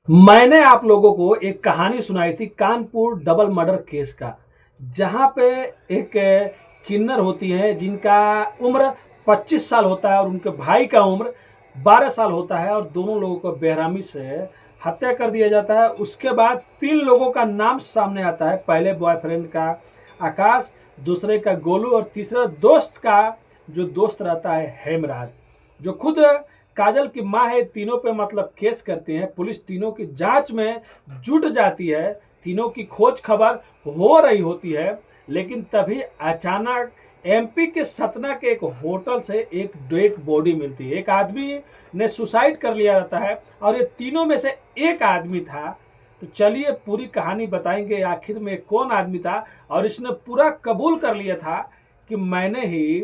मैंने आप लोगों को एक कहानी सुनाई थी कानपुर डबल मर्डर केस का। जहाँ पे एक किन्नर होती है जिनका उम्र 25 साल होता है और उनके भाई का उम्र 12 साल होता है और दोनों लोगों को बेरहमी से हत्या कर दिया जाता है। उसके बाद 3 लोगों का नाम सामने आता है। पहले बॉयफ्रेंड का आकाश, दूसरे का गोलू और तीसरा दोस्त का जो दोस्त रहता है हेमराज, जो खुद काजल की माँ है। तीनों पे मतलब केस करते हैं। पुलिस तीनों की जांच में जुट जाती है। तीनों की खोज खबर हो रही होती है, लेकिन तभी अचानक एमपी के सतना के एक होटल से एक डेड बॉडी मिलती है। एक आदमी ने सुसाइड कर लिया रहता है और ये तीनों में से एक आदमी था। तो चलिए पूरी कहानी बताएंगे आखिर में कौन आदमी था और इसने पूरा कबूल कर लिया था कि मैंने ही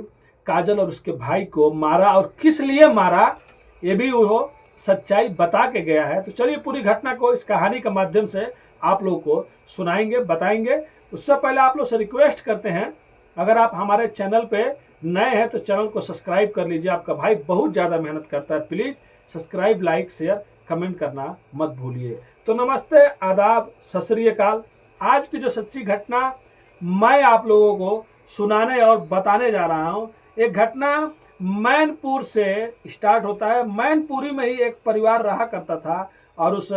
काजल और उसके भाई को मारा और किस लिए मारा, ये भी वो सच्चाई बता के गया है। तो चलिए पूरी घटना को इस कहानी के माध्यम से आप लोगों को सुनाएंगे, बताएंगे। उससे पहले आप लोग से रिक्वेस्ट करते हैं, अगर आप हमारे चैनल पे नए हैं तो चैनल को सब्सक्राइब कर लीजिए। आपका भाई बहुत ज़्यादा मेहनत करता है। Please subscribe, like, share, comment करना मत भूलिए। तो नमस्ते, आदाब, सत श्री अकाल। आज की जो सच्ची घटना मैं आप लोगों को सुनाने और बताने जा रहा हूँ, एक घटना मैनपुर से स्टार्ट होता है। मैनपुरी में ही एक परिवार रहा करता था और उस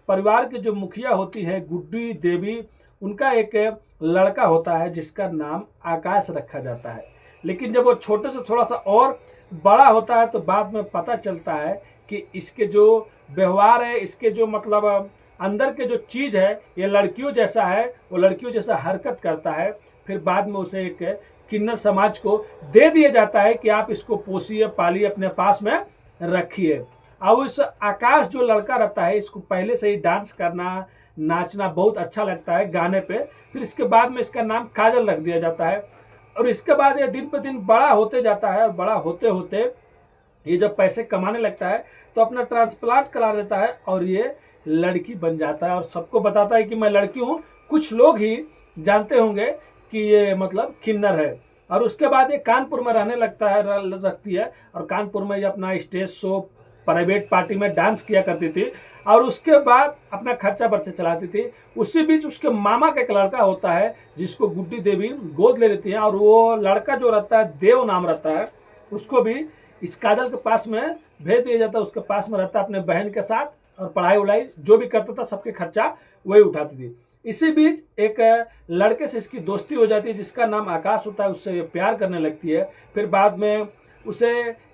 परिवार की जो मुखिया होती है गुड्डी देवी, उनका एक लड़का होता है जिसका नाम आकाश रखा जाता है। लेकिन जब वो छोटे से थोड़ा सा और बड़ा होता है तो बाद में पता चलता है कि इसके जो व्यवहार है, इसके जो मतलब अंदर के जो चीज़ है, ये लड़कियों जैसा है। वो लड़कियों जैसा हरकत करता है। फिर बाद में उसे एक किन्नर समाज को दे दिया जाता है कि आप इसको पोसिए, पालिए, अपने पास में रखिए। अब इस आकाश जो लड़का रहता है, इसको पहले से ही डांस करना, नाचना बहुत अच्छा लगता है, गाने पे। फिर इसके बाद में इसका नाम काजल रख दिया जाता है और इसके बाद ये दिन पे दिन बड़ा होते जाता है और बड़ा होते होते ये जब पैसे कमाने लगता है तो अपना ट्रांसप्लांट करा लेता है और ये लड़की बन जाता है और सबको बताता है कि मैं लड़की हूँ। कुछ लोग ही जानते होंगे कि ये मतलब किन्नर है। और उसके बाद ये कानपुर में रहने लगता है, रखती है और कानपुर में ये अपना स्टेज शो, प्राइवेट पार्टी में डांस किया करती थी और उसके बाद अपना खर्चा बर्चा चलाती थी। उसी बीच उसके मामा का एक लड़का होता है जिसको गुड्डी देवी गोद ले लेती है और वो लड़का जो रहता है देव नाम रहता है, उसको भी इस काजल के पास में भेज दिया जाता है। उसके पास में रहता है अपने बहन के साथ और पढ़ाई उढ़ाई जो भी करता था सबके खर्चा वही उठाती थी। इसी बीच एक लड़के से इसकी दोस्ती हो जाती है जिसका नाम आकाश होता है। उससे प्यार करने लगती है। फिर बाद में उसे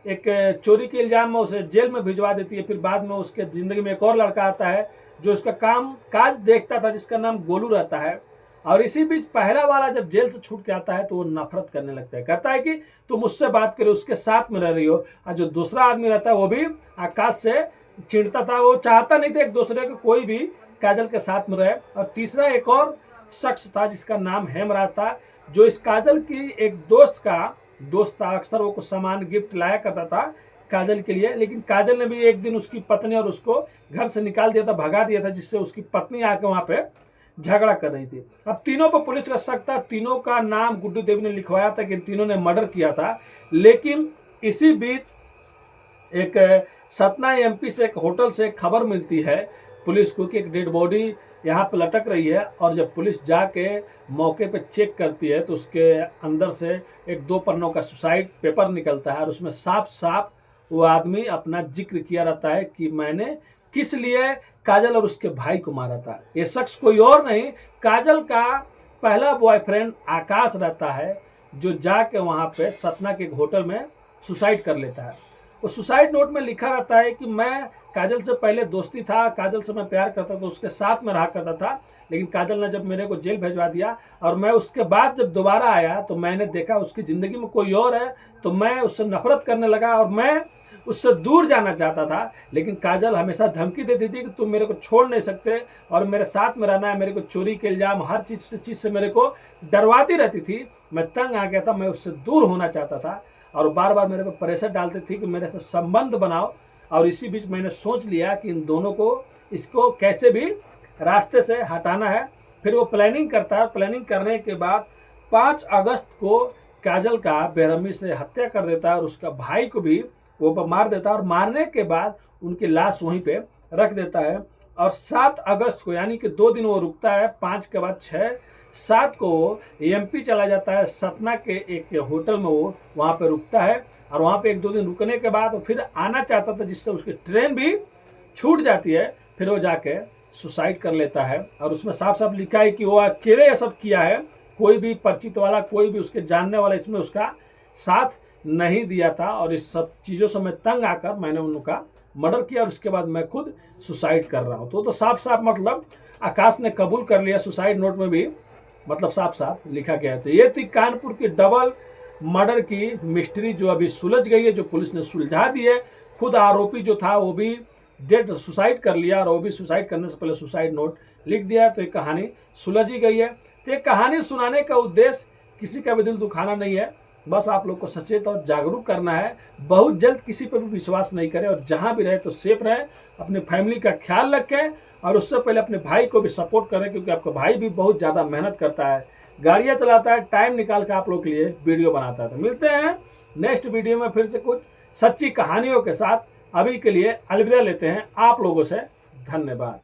एक चोरी के इल्जाम में उसे जेल में भिजवा देती है। फिर बाद में उसके ज़िंदगी में एक और लड़का आता है जो उसका काम काज देखता था, जिसका नाम गोलू रहता है। और इसी बीच पहला वाला जब जेल से छूट के आता है तो वो नफरत करने लगता है, कहता है कि तुम मुझसे बात करे, उसके साथ में रह रही हो। और जो दूसरा आदमी रहता है वो भी आकाश से चिढ़ता था। वो चाहता नहीं था एक दूसरे को कोई भी काजल के साथ में रहे। और तीसरा एक और शख्स था जिसका नाम हेमराज था, जो इस काजल की एक दोस्त था। अक्सर वो कुछ सामान गिफ्ट लाया करता था काजल के लिए। लेकिन काजल ने भी एक दिन उसकी पत्नी और उसको घर से निकाल दिया था, भगा दिया था, जिससे उसकी पत्नी आके वहाँ पे झगड़ा कर रही थी। अब तीनों पर पुलिस का शक था। तीनों का नाम गुड्डू देवी ने लिखवाया था कि तीनों ने मर्डर किया था। लेकिन इसी बीच एक सतना एमपी से एक होटल से खबर मिलती है पुलिस को कि एक डेड बॉडी यहाँ पे लटक रही है। और जब पुलिस जाके मौके पे चेक करती है तो उसके अंदर से एक 2 पन्नों का सुसाइड पेपर निकलता है और उसमें साफ साफ वो आदमी अपना जिक्र किया रहता है कि मैंने किस लिए काजल और उसके भाई को मारा था। ये शख्स कोई और नहीं, काजल का पहला बॉयफ्रेंड आकाश रहता है, जो जाके वहाँ पे सतना के एक होटल में सुसाइड कर लेता है। उस सुसाइड नोट में लिखा रहता है कि मैं काजल से पहले दोस्ती था, काजल से मैं प्यार करता था, उसके साथ में रहा करता था। लेकिन काजल ने जब मेरे को जेल भिजवा दिया और मैं उसके बाद जब दोबारा आया तो मैंने देखा उसकी ज़िंदगी में कोई और है, तो मैं उससे नफरत करने लगा और मैं उससे दूर जाना चाहता था। लेकिन काजल हमेशा धमकी देती थी कि तुम मेरे को छोड़ नहीं सकते और मेरे साथ में रहना है। मेरे को चोरी के इल्ज़ाम, हर चीज़ से मेरे को डरवाती रहती थी। मैं तंग आ गया था, मैं उससे दूर होना चाहता था और बार बार मेरे को प्रेशर डालती थी कि मेरे से संबंध बनाओ। और इसी बीच मैंने सोच लिया कि इन दोनों को, इसको कैसे भी रास्ते से हटाना है। फिर वो प्लानिंग करता है। प्लानिंग करने के बाद 5 अगस्त को काजल का बेरहमी से हत्या कर देता है और उसका भाई को भी वो मार देता है। और मारने के बाद उनकी लाश वहीं पे रख देता है। और 7 अगस्त को, यानी कि 2 दिन वो रुकता है, 5 के बाद 6, 7 को एमपी चला जाता है। सतना के एक होटल में वो वहाँ पे रुकता है, और वहाँ पे 1-2 दिन रुकने के बाद फिर आना चाहता था, जिससे उसकी ट्रेन भी छूट जाती है। फिर वो जाके सुसाइड कर लेता है, और उसमें साफ साफ लिखा है कि वो अकेले ये सब किया है, कोई भी परिचित वाला, कोई भी उसके जानने वाला इसमें उसका साथ नहीं दिया था। और इस सब चीज़ों से मैं तंग आकर मैंने उनका मर्डर किया, और उसके बाद मैं खुद सुसाइड कर रहा हूँ। तो साफ साफ मतलब आकाश ने कबूल कर लिया, सुसाइड नोट में भी मतलब साफ साफ लिखा गया है। तो ये थी कानपुर की डबल मर्डर की मिस्ट्री, जो अभी सुलझ गई है, जो पुलिस ने सुलझा दी है। खुद आरोपी जो था वो भी डेड सुसाइड कर लिया, और वो भी सुसाइड करने से पहले सुसाइड नोट लिख दिया। तो ये कहानी सुलझ ही गई है। तो ये कहानी सुनाने का उद्देश्य किसी का भी दिल दुखाना नहीं है, बस आप लोग को सचेत और जागरूक करना है। बहुत जल्द किसी पर भी विश्वास नहीं करें, और जहां भी रहे तो सेफ रहे, अपने फैमिली का ख्याल रखें, और उससे पहले अपने भाई को भी सपोर्ट करें, क्योंकि आपका भाई भी बहुत ज़्यादा मेहनत करता है, गाड़ियाँ चलाता है, टाइम निकाल कर आप लोग के लिए वीडियो बनाता है। तो मिलते हैं नेक्स्ट वीडियो में फिर से कुछ सच्ची कहानियों के साथ। अभी के लिए अलविदा लेते हैं आप लोगों से। धन्यवाद।